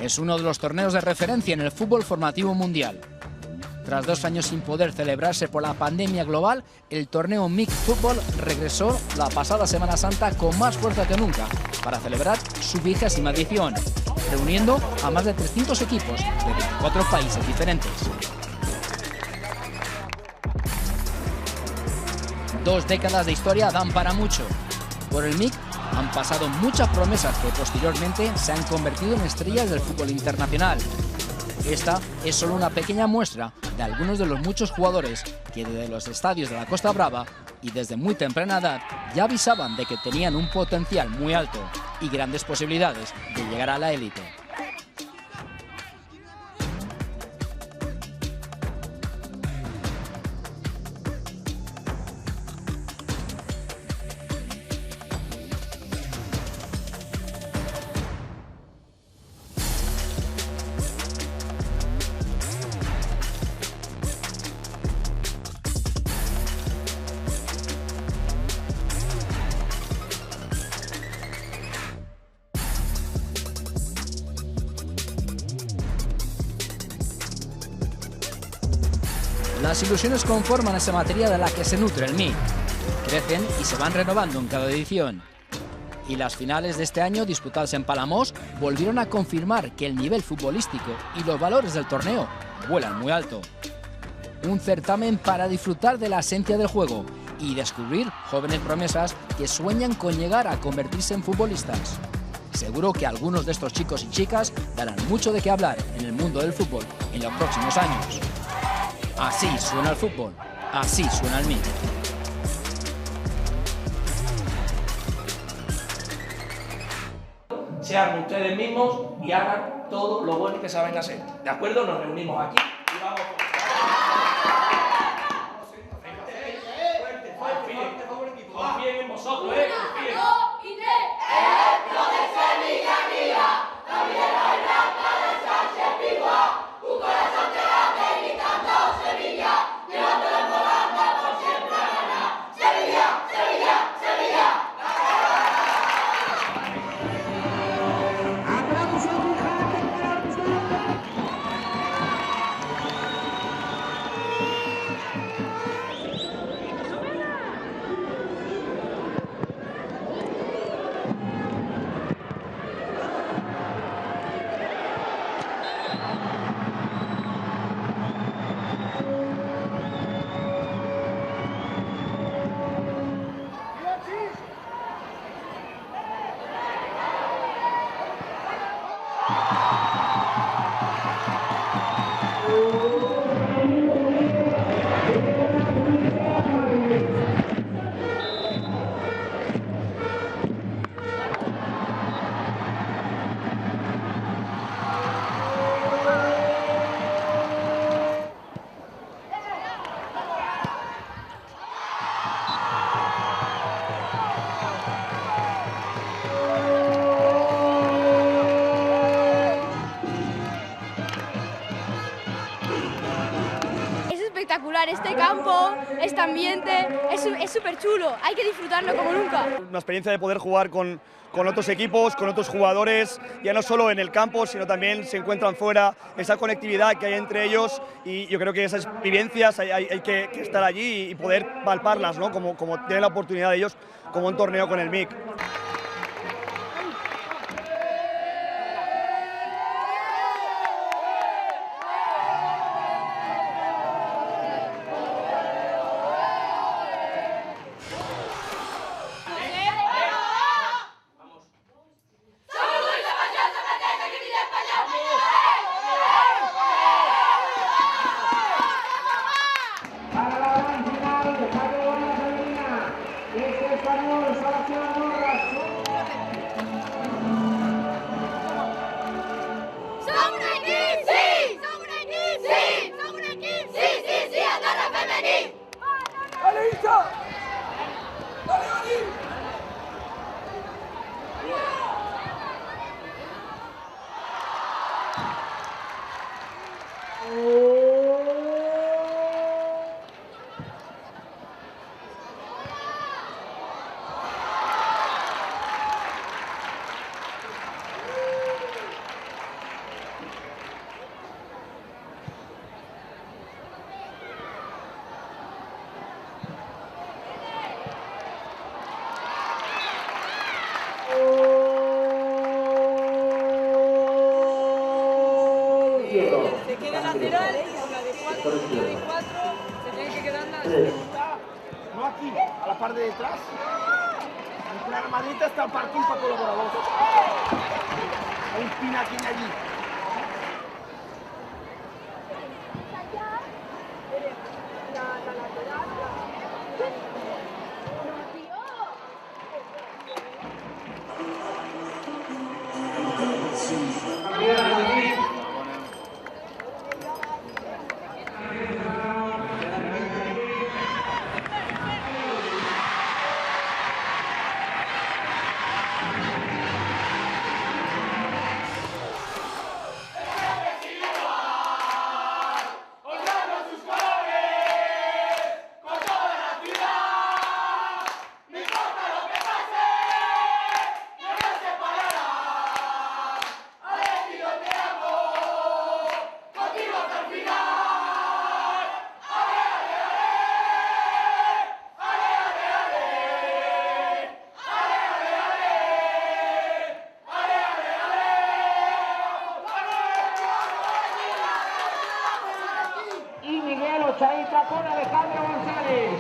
es uno de los torneos de referencia en el fútbol formativo mundial. Tras 2 años sin poder celebrarse por la pandemia global, el torneo MIC Fútbol regresó la pasada Semana Santa con más fuerza que nunca para celebrar su 20ª edición, reuniendo a más de 300 equipos de 24 países diferentes. 2 décadas de historia dan para mucho. Por el MIC han pasado muchas promesas que posteriormente se han convertido en estrellas del fútbol internacional. Esta es solo una pequeña muestra de algunos de los muchos jugadores que desde los estadios de la Costa Brava y desde muy temprana edad ya avisaban de que tenían un potencial muy alto y grandes posibilidades de llegar a la élite. Las ilusiones conforman esa materia de la que se nutre el MIC. Crecen y se van renovando en cada edición. Y las finales de este año, disputadas en Palamós, volvieron a confirmar que el nivel futbolístico y los valores del torneo vuelan muy alto. Un certamen para disfrutar de la esencia del juego y descubrir jóvenes promesas que sueñan con llegar a convertirse en futbolistas. Seguro que algunos de estos chicos y chicas darán mucho de qué hablar en el mundo del fútbol en los próximos años. Así suena el fútbol, así suena el MIC. Sean ustedes mismos y hagan todo lo bueno que saben hacer. ¿De acuerdo? Nos reunimos aquí y vamos confíen en vosotros, confíen. Espectacular este campo, este ambiente, es súper chulo, hay que disfrutarlo como nunca. Una experiencia de poder jugar con otros equipos, con otros jugadores, ya no solo en el campo, sino también se encuentran fuera, esa conectividad que hay entre ellos, y yo creo que esas vivencias hay que estar allí y poder palparlas, ¿no? como tienen la oportunidad de ellos, como un torneo con el MIC. se quede lateral y la de 4, de 4 se tiene que quedar la... No aquí, a la parte de detrás. En la armadita está el parking para colaboradores. Hay un pinaquín allí. Chaita con Alejandro González.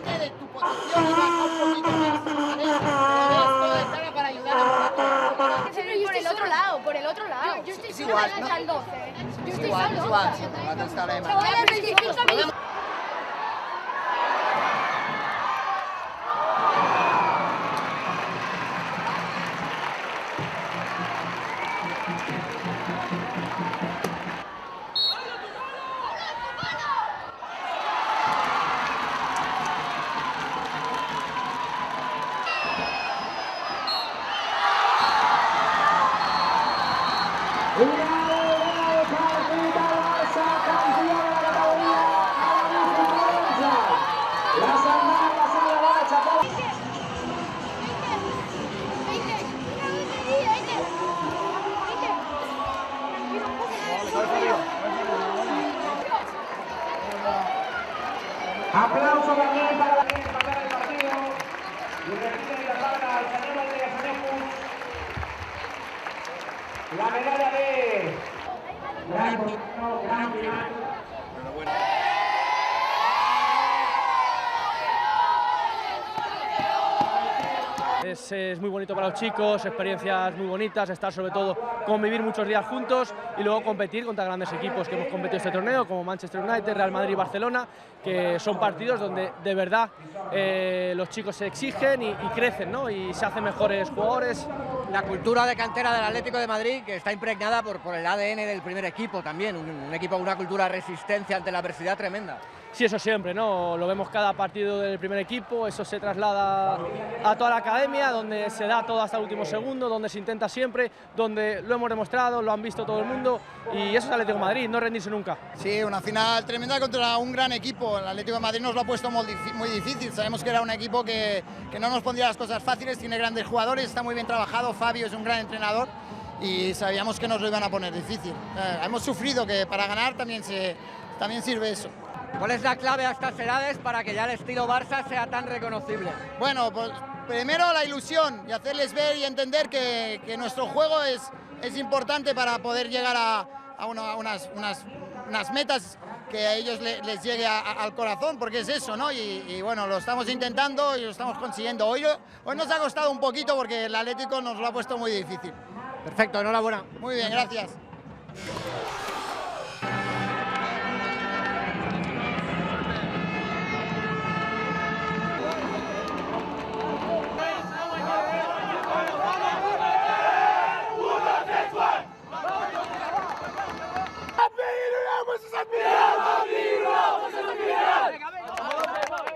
De tu posición y baja un poquito más, ¿vale? Pero esto de cara para ayudar a Por el otro lado, por el otro lado. Yo estoy solo al 12. Yo estoy solo. Chavales, 25 minutos. Aplauso también para la que empatar el partido. Y recibe la palma al señor Andrea Sanepus. La medalla de gran final. Es muy bonito para los chicos, experiencias muy bonitas, estar sobre todo, convivir muchos días juntos y luego competir contra grandes equipos que hemos competido este torneo, como Manchester United, Real Madrid y Barcelona, que son partidos donde de verdad los chicos se exigen y crecen, ¿no? Y se hacen mejores jugadores. La cultura de cantera del Atlético de Madrid, que está impregnada por el ADN del primer equipo también, un equipo con una cultura de resistencia ante la adversidad tremenda. Sí, eso siempre, ¿no? Lo vemos cada partido del primer equipo, eso se traslada a toda la academia, donde se da todo hasta el último segundo, donde se intenta siempre, donde lo hemos demostrado, lo han visto todo el mundo y eso es Atlético de Madrid, no rendirse nunca. Sí, una final tremenda contra un gran equipo. El Atlético de Madrid nos lo ha puesto muy difícil. Sabemos que era un equipo que no nos pondría las cosas fáciles, tiene grandes jugadores, está muy bien trabajado, Fabio es un gran entrenador y sabíamos que nos lo iban a poner difícil. Hemos sufrido, que para ganar también sirve eso. ¿Cuál es la clave a estas edades para que ya el estilo Barça sea tan reconocible? Bueno, pues primero la ilusión y hacerles ver y entender que nuestro juego es importante para poder llegar a unas metas que a ellos les llegue al corazón, porque es eso, ¿no? Y bueno, lo estamos intentando y lo estamos consiguiendo. Hoy nos ha costado un poquito porque el Atlético nos lo ha puesto muy difícil. Perfecto, enhorabuena. Muy bien, gracias.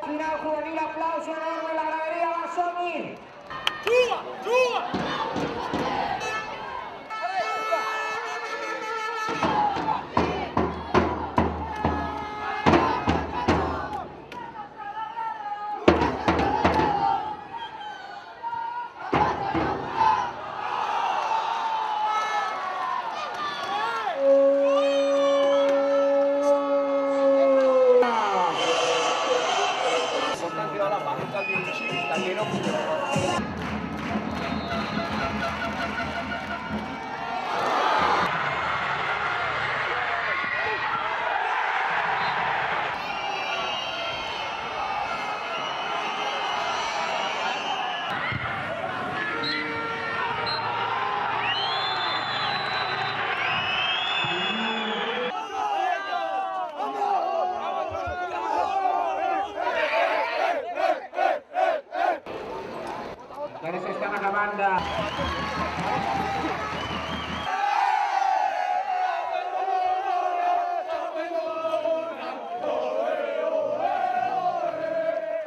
Final juvenil, aplauso enorme, la gradería va a Sony. Ya se están acabando.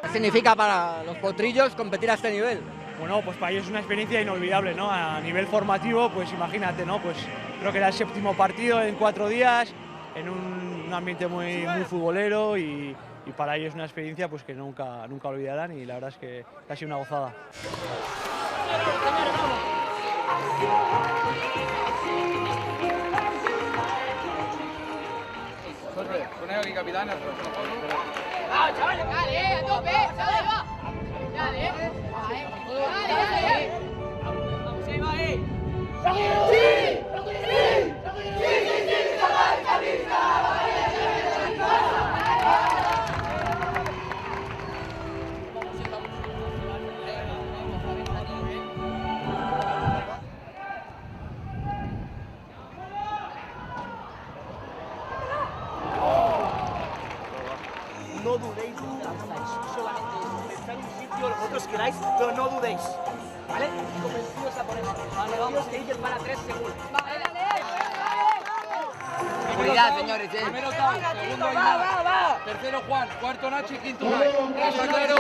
¿Qué significa para los potrillos competir a este nivel? Bueno, pues para ellos es una experiencia inolvidable, ¿no? A nivel formativo, pues imagínate, ¿no? Pues creo que era el 7º partido en 4 días, en un ambiente muy futbolero y para ellos es una experiencia pues que nunca olvidarán y la verdad es que ha sido una gozada. Poner aquí capitán. ¡Vamos, chavales! ¡Dale, a tope! ¡Dale, va! ¡Dale! ¡Dale! ¡Vamos, ahí va, ¡Sí! No dudéis en lanzáis, solamente pensad en un sitio, lo que vosotros queráis, pero no dudéis, ¿vale? Convencidos a poner, convencidos que Iker para 3 segundos. Seguridad, señores, Primero Tau, segundo Aymar, tercero Juan, cuarto Nacho y quinto Unai. ¿Está claro?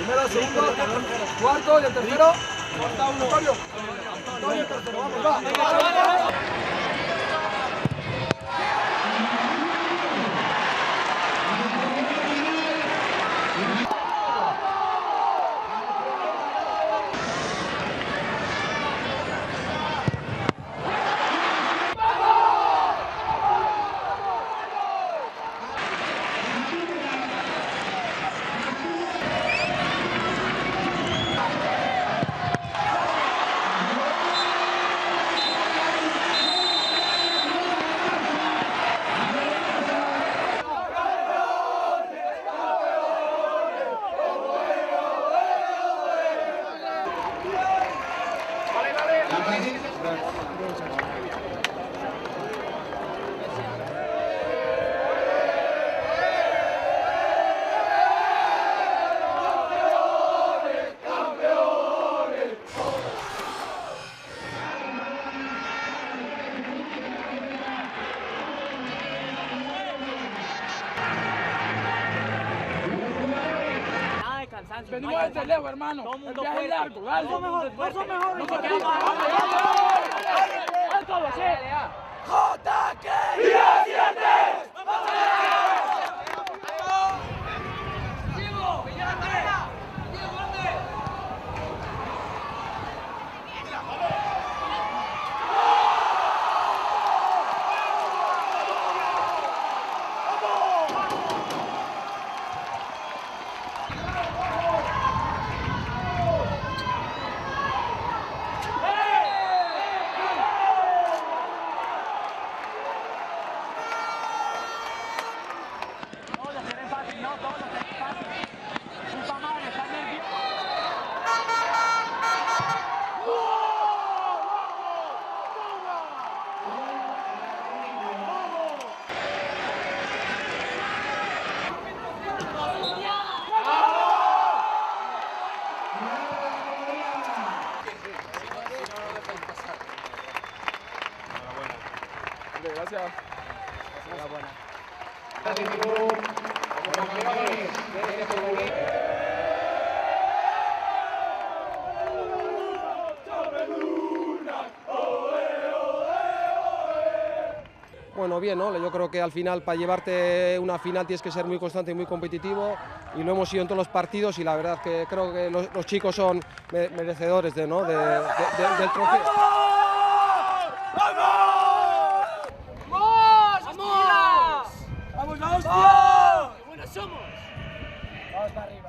Primero, segundo, cuarto y el tercero. Corta uno. Antonio, el tercero, vamos, va. Venimos desde lejos, hermano. El viaje es largo, dale. No son mejores. ¡JK! ¡Día 7! Gracias. Bueno, bien, ¿no? Yo creo que al final para llevarte una final tienes que ser muy constante y muy competitivo y lo hemos sido en todos los partidos y la verdad que creo que los chicos son merecedores del trofeo. ¡Vamos!